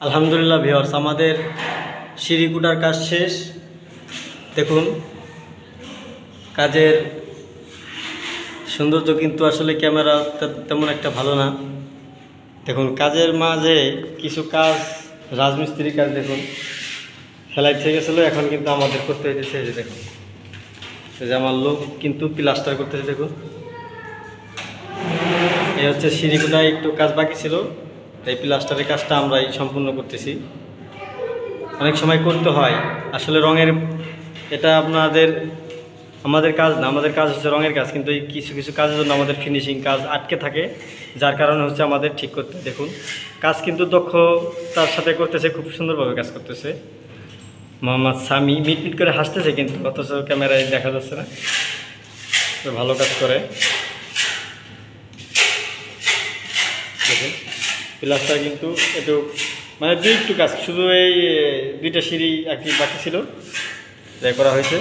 আলহামদুলিল্লাহ ভিউয়ার্স, আমাদের সিঁড়ি কুটার কাজ শেষ। দেখুন কাজের সৌন্দর্য কিন্তু আসলে ক্যামেরা তেমন একটা ভালো না। দেখুন কাজের মাঝে কিছু কাজ রাজমিস্ত্রি কাজ দেখুন ফেলাই থেকে গেছিলো, এখন কিন্তু আমাদের করতে হইতেছে। এই যে দেখুন, এই যে আমার লোক কিন্তু প্লাস্টার করতেছে। দেখুন এই হচ্ছে সিঁড়ি কুটায় একটু কাজ বাকি ছিল, এই প্লাস্টারের কাজটা আমরাই সম্পূর্ণ করতেছি। অনেক সময় করতে হয় আসলে রঙের, এটা আমাদের কাজ না, আমাদের কাজ হচ্ছে রঙের কাজ, কিন্তু এই কিছু কিছু কাজের জন্য আমাদের ফিনিশিং কাজ আটকে থাকে, যার কারণে হচ্ছে আমাদের ঠিক করতে। দেখুন কাজ কিন্তু দক্ষতার সাথে করতেছে, খুব সুন্দরভাবে কাজ করতেছে। মোহাম্মদ সামি মিটমিট করে হাসতেছে, কিন্তু অথচ ক্যামেরায় দেখা যাচ্ছে না। তো ভালো কাজ করে। দেখুন প্লাস্টার কিন্তু একটু মানে একটু কাজ, শুধু এই দুইটা সিঁড়ি আর কি বাকি ছিল, যাই করা হয়েছে।